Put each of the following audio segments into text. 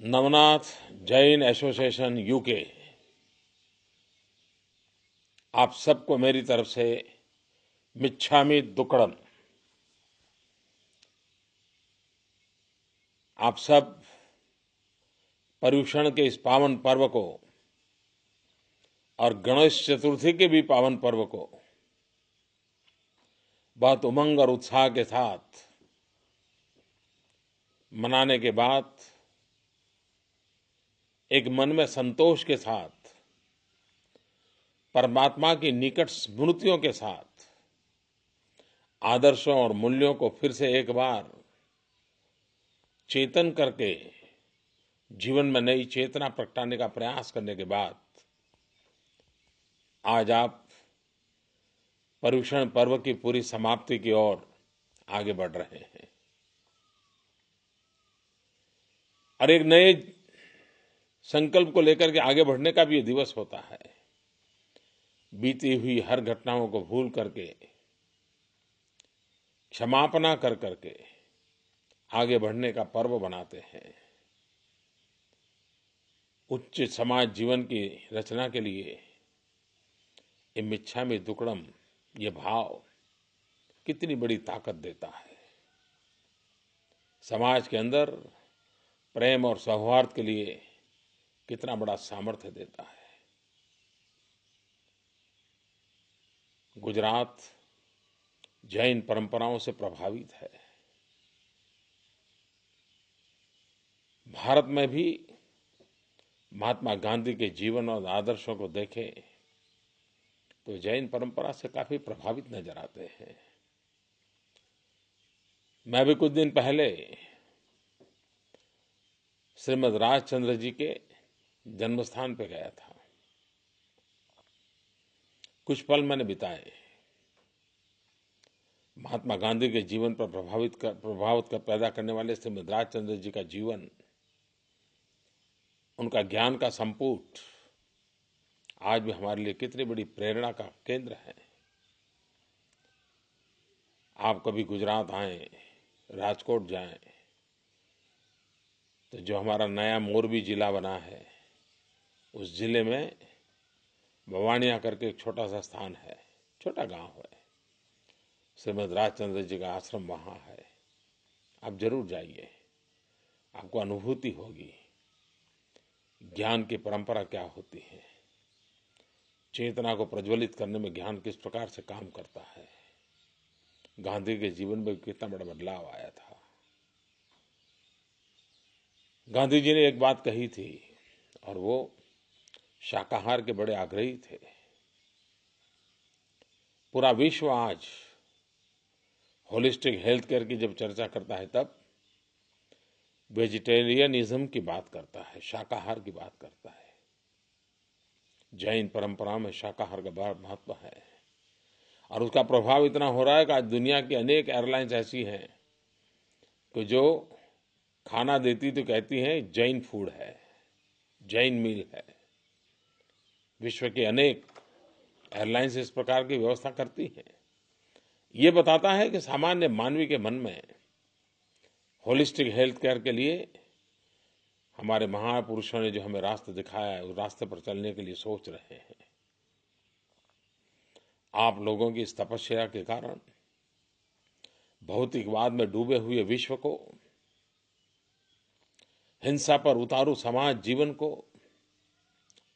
Navnath Jain association UK आप सबको मेरी तरफ से मिच्छामी दुक्कड़म। आप सब पर्युषण के इस पावन पर्व को और गणेश चतुर्थी के भी पावन पर्व को बहुत उमंग और उत्साह के साथ मनाने के बाद एक मन में संतोष के साथ परमात्मा की निकट स्मृतियों के साथ आदर्शों और मूल्यों को फिर से एक बार चेतन करके जीवन में नई चेतना प्रगटाने का प्रयास करने के बाद आज आप पर्युषण पर्व की पूरी समाप्ति की ओर आगे बढ़ रहे हैं और एक नए संकल्प को लेकर के आगे बढ़ने का भी ये दिवस होता है। बीती हुई हर घटनाओं को भूल करके क्षमापना कर करके आगे बढ़ने का पर्व बनाते हैं। उच्च समाज जीवन की रचना के लिए ये मिच्छामी दुक्कड़म ये भाव कितनी बड़ी ताकत देता है। समाज के अंदर प्रेम और सौहार्द के लिए कितना बड़ा सामर्थ्य देता है। गुजरात जैन परंपराओं से प्रभावित है। भारत में भी महात्मा गांधी के जीवन और आदर्शों को देखें तो जैन परंपरा से काफी प्रभावित नजर आते हैं। मैं भी कुछ दिन पहले श्रीमद् राजचंद्र जी के जन्मस्थान पर गया था। कुछ पल मैंने बिताए। महात्मा गांधी के जीवन पर प्रभावित कर पैदा करने वाले श्रीमद् राजचंद्र जी का जीवन, उनका ज्ञान का संपुट आज भी हमारे लिए कितनी बड़ी प्रेरणा का केंद्र है। आप कभी गुजरात आएं, राजकोट जाएं, तो जो हमारा नया मोरबी जिला बना है उस जिले में भवानिया करके एक छोटा सा स्थान है, छोटा गांव है। श्रीमद् राजचंद्र जी का आश्रम वहां है। आप जरूर जाइए, आपको अनुभूति होगी ज्ञान की परंपरा क्या होती है, चेतना को प्रज्वलित करने में ज्ञान किस प्रकार से काम करता है। गांधी के जीवन में कितना बड़ा बदलाव आया था। गांधी जी ने एक बात कही थी और वो शाकाहार के बड़े आग्रही थे। पूरा विश्व आज होलिस्टिक हेल्थ केयर की जब चर्चा करता है तब वेजिटेरियनिज्म की बात करता है, शाकाहार की बात करता है। जैन परंपरा में शाकाहार का बड़ा महत्व है और उसका प्रभाव इतना हो रहा है कि आज दुनिया की अनेक एयरलाइंस ऐसी हैं कि जो खाना देती तो कहती हैं जैन फूड है, जैन मील है। विश्व की अनेक एयरलाइंस इस प्रकार की व्यवस्था करती हैं। ये बताता है कि सामान्य मानवी के मन में होलिस्टिक हेल्थ केयर के लिए हमारे महापुरुषों ने जो हमें रास्ता दिखाया है उस रास्ते पर चलने के लिए सोच रहे हैं। आप लोगों की इस तपस्या के कारण भौतिकवाद में डूबे हुए विश्व को, हिंसा पर उतारू समाज जीवन को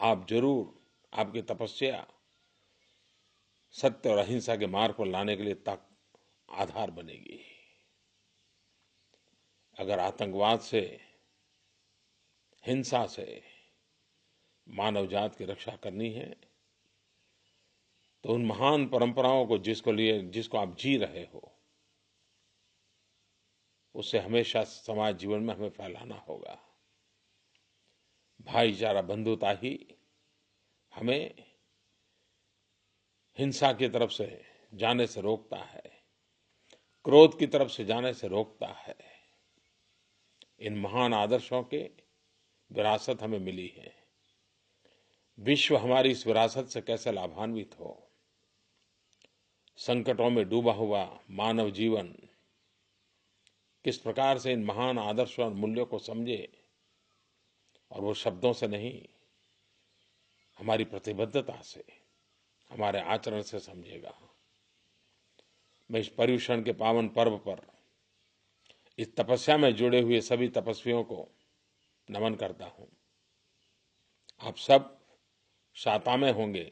आप जरूर, आपकी तपस्या सत्य और अहिंसा के मार्ग पर लाने के लिए तक आधार बनेगी। अगर आतंकवाद से, हिंसा से मानव जात की रक्षा करनी है तो उन महान परंपराओं को जिसको आप जी रहे हो उससे हमेशा समाज जीवन में हमें फैलाना होगा। भाईचारा, बंधुता ही हमें हिंसा की तरफ से जाने से रोकता है, क्रोध की तरफ से जाने से रोकता है। इन महान आदर्शों के विरासत हमें मिली है। विश्व हमारी इस विरासत से कैसे लाभान्वित हो। संकटों में डूबा हुआ मानव जीवन किस प्रकार से इन महान आदर्शों और मूल्यों को समझे और वो शब्दों से नहीं, हमारी प्रतिबद्धता से, हमारे आचरण से समझेगा। मैं इस पर्युषण के पावन पर्व पर इस तपस्या में जुड़े हुए सभी तपस्वियों को नमन करता हूँ। आप सब शाता में होंगे,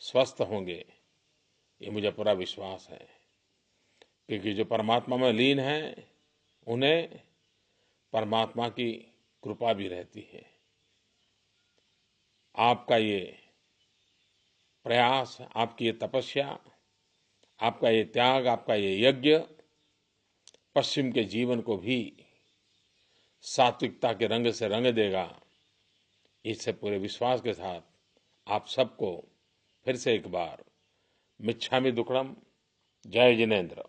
स्वस्थ होंगे, ये मुझे पूरा विश्वास है, क्योंकि जो परमात्मा में लीन हैं उन्हें परमात्मा की कृपा भी रहती है। आपका ये प्रयास, आपकी ये तपस्या, आपका ये त्याग, आपका ये यज्ञ पश्चिम के जीवन को भी सात्विकता के रंग से रंग देगा। इससे पूरे विश्वास के साथ आप सबको फिर से एक बार मिच्छामि दुक्कड़म। जय जिनेन्द्र।